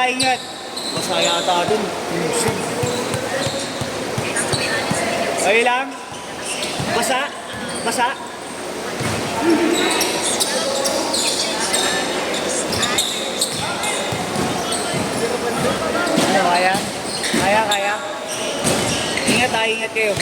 ingat. Basa yata dun. Okay lang? Basa? Basa? Ano, kaya? Kaya, kaya? Ingat ha, ingat kayo.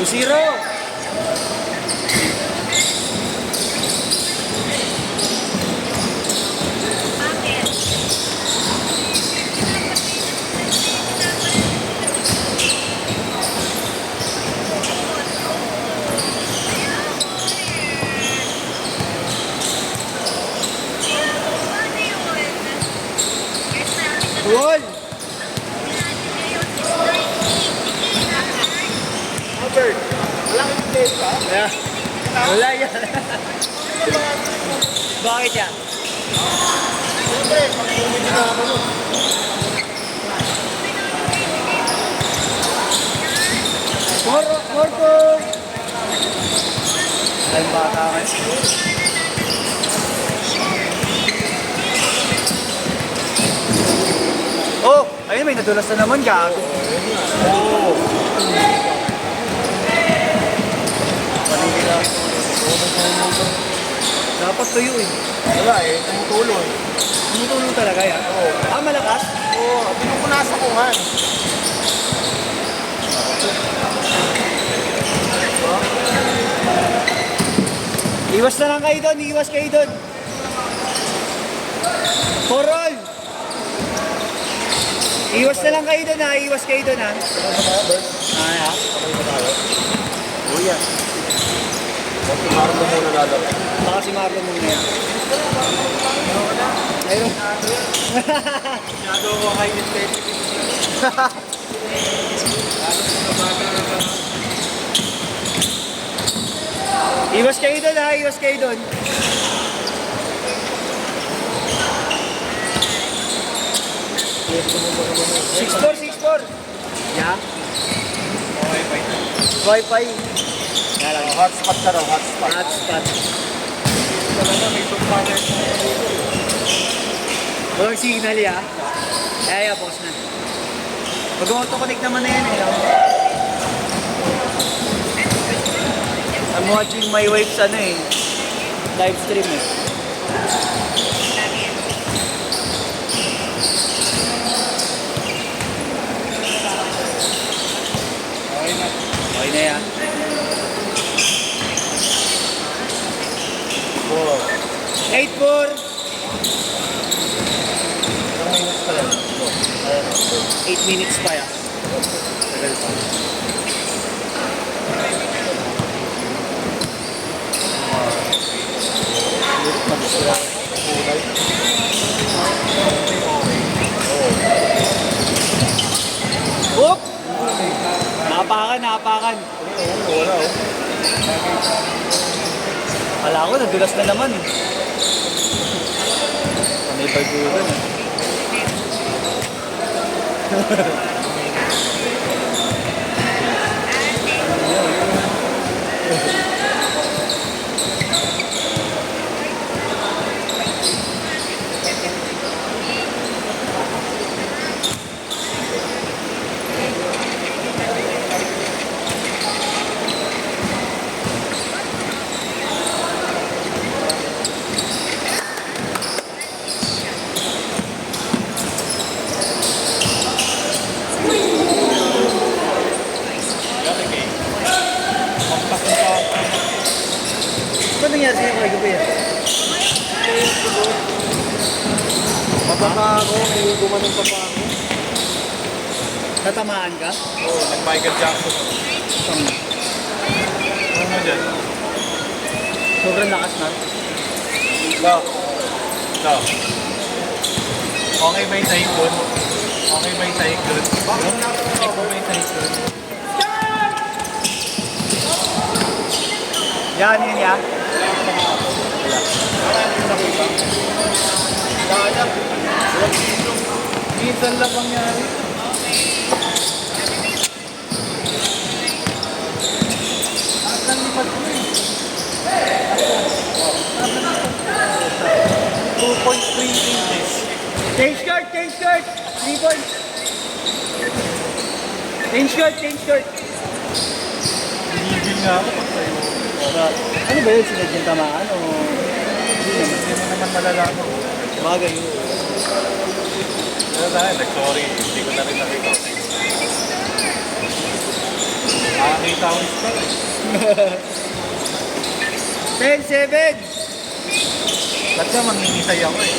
Zero. Goal. Albert, wala kang update ka? Yeah. Wala yan. Bakit yan? Siyempre, pag-ulit na ako nun. More goal. Ay, bata ka. Oh, ayun, may nadulas na naman, gago. Oo. Dapat tuyo eh. Wala eh, tumutulong. Tumutulong talaga yan. Oo. Ah, malakas? Oo, pinupunasa ko nga. Iwas na lang kayo doon, iwas kayo doon. Korol! Iwas na lang kayo doon ha, iwas kayo doon ha. Ah, ha? Okay ba tayo? Oo yan. Huwag tumarang mo muna lalabas. Baka si Marlon muna yan. Ayun. Masyado ako high intensity. Iwas kayo doon ha, iwas kayo doon. Six four, 6'4". Yeah. Wi-Fi. Hotspot ka raw, hotspot. Hotspot. Talaga may subscribers na dito. Walang signal ya. Kaya boss na. Mag-auto-connect naman na yan eh. I'm watching my wife's ano eh. Live stream eh. Okay na. Okay na yan. Oo. 8-4. Ilang minutes pa yan? 8 minutes pa yan. Tagal pa. Oop! Napakan, napakan. Wala oh. Kala ko, nadulas na naman eh. Panay baguran eh. Ano nangyari sa'yo kay gabi yan? Mababa ako, may gumanong pa pa ako. Tatamaan ka? Oo, nag-Michael Jackson. Ano mo dyan? Sobrang lakas na. Ito. Ito. Okay ba yung typhoon? Okay ba yung typhoon? Okay ba yung typhoon? Yan, yun yan. Minsan lang mangyari. At lang lipat ko eh. 2.3 inches. Change skirt, change skirt. 3 points. Change skirt, change skirt. Binibig nga ako pag sa'yo. Ano ba yun? Sinadyang tamaan o... Hindi mo naman malalaman. Bagay yun. Pero dahil, nag-sorry. Hindi ko na rin nakita. Nakakita ko yung star eh. 10-7. Ba't ka mangingisay ako eh?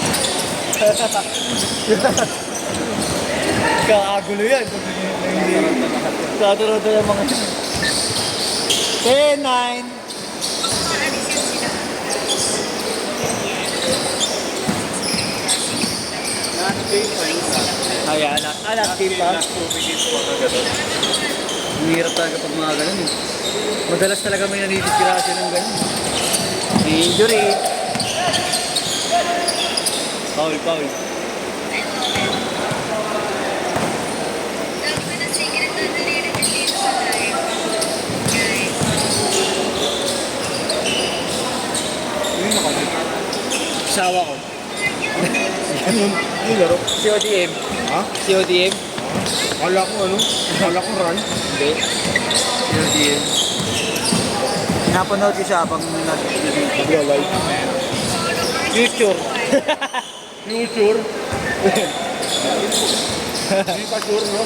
Kakagulo yan. Taturo yung mga... 10-9. Last game pa yun. Ayan, last game pa. Last 2 minutes po na gano'n. Ang hirap talaga pag mga ganun eh. Madalas talaga may nanidisgrasya ng ganun. May injury. Foul, foul. Yun ako dito. Sawa ko. Yung laro. CODM. Ha? CODM. Kala ko ano? Kala ko run. Hindi. CODM. Napanood ko siya pag Nag-live. future. Future. Hindi pa sure, no?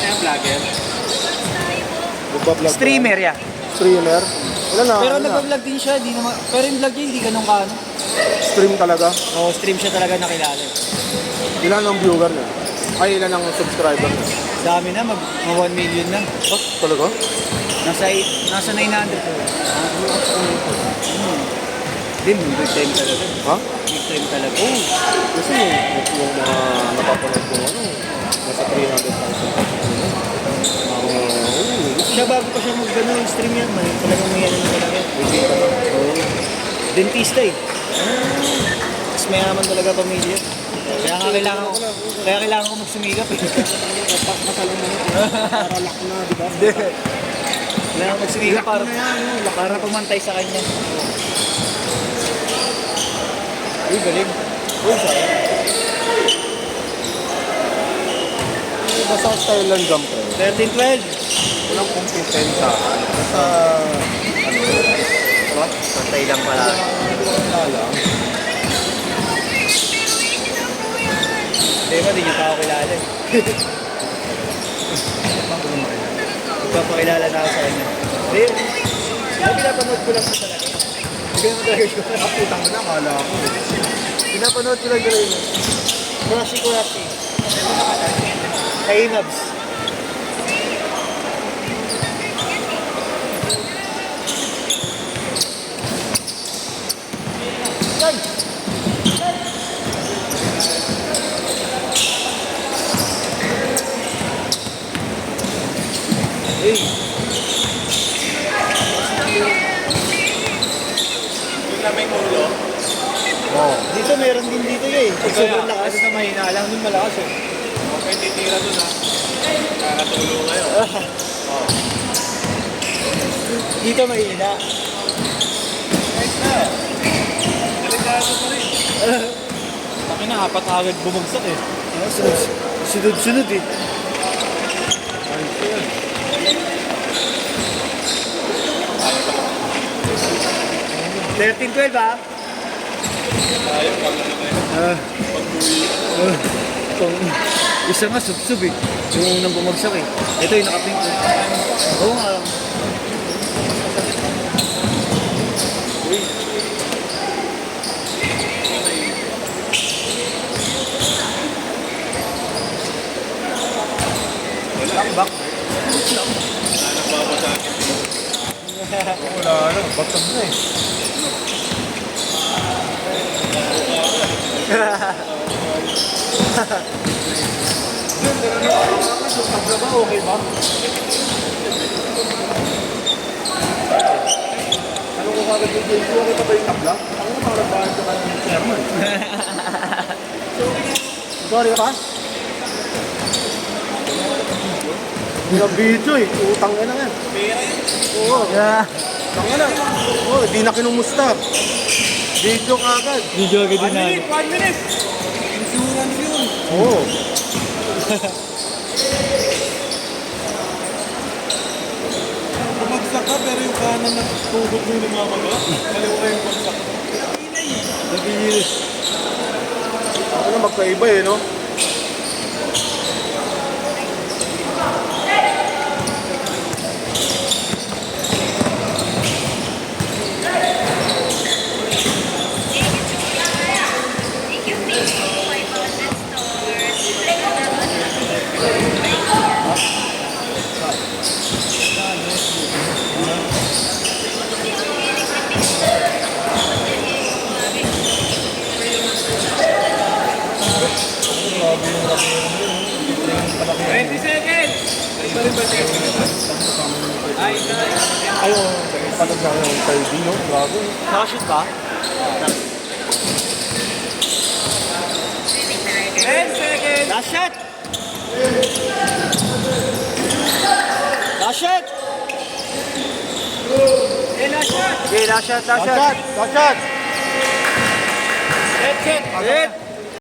Kaya vlogger? Nagbablog. Streamer ya. Streamer? Wala na. Pero ano na. nag-vlog din siya, di naman, pero yung vlog niya hindi ganun ka ano. Stream talaga. Oo, stream siya talaga nakilala. Ilan ang viewer niya? Ay, ilan ang subscriber niya? Dami na, mag 1 million na. Oh, talaga? Nasa 900 po. Din, big time talaga. Ha? Big time talaga. Oo. Kasi yung mga napapanood ko, ano, nasa 300,000. Siya bago pa siya mag-gano, stream yan, man. Talagang may ano na talaga. Oo. Dentista eh. Mas mayaman talaga pamilya. Kaya kailangan ko magsumikap eh. Masalong na yun. Para lock na, di ba? Kailangan magsumikap para pumantay sa kanya. Uy, galing. Uy, sayang. Basta style lang jump eh. 13-12. Walang kompetensya. Basta, ano, diba? Pantay lang pala. Wala lang. Hindi ba, di niya pa ako kilala eh. Magpapakilala na ako sa kanya. Hindi, pinapanood ko lang sa talaga. Hindi mo talaga siya. Kaputang mo na, kala ko. Pinapanood ko lang gano'n. Kurashi. Kay Nabs. Hey. Yung na may ulo. Oh. Dito meron din dito eh. Pag sobrang lakas. Kasi na mahina lang, dun malakas eh. Okay, titira dun ha. Kakatulo kayo. Dito mahina. Nice na. Delikado pa rin. Taki na, apat agad bumagsak eh. Sunod eh. Ayos yun. 13-12 ah. Ayaw, wala na kayo. Itong isa nga sub-sub eh. Yung unang bumagsak eh. Ito yung nakapink ko. Oo nga. Wala. Wala nang babasa Batag na eh. Tabla ba? Okay ba? Ano ko kagad yung game? Okay pa ba yung tabla? Ako na parang bahay ka kayo ng chairman. Sorry ka pa? Hindi na video eh. Utang na nga. Oo. Yeah. Tanga na. Oo, di na kinumusta. Video kagad. Video agad din na. 1 minute. Insurance yun. Oo. Bumagsak ka pero yung kanan na tubog mo yung lumamaga. Kaliwa yung bagsak mo. Nabilis. Ano magkaiba eh, no? Ayaw, patag na yung interview, no? Grabe. Nakashoot ba? 10 seconds! Last shot! Last shot! Hey, last shot! Okay, last shot, last shot. Last shot! Set, set. Set.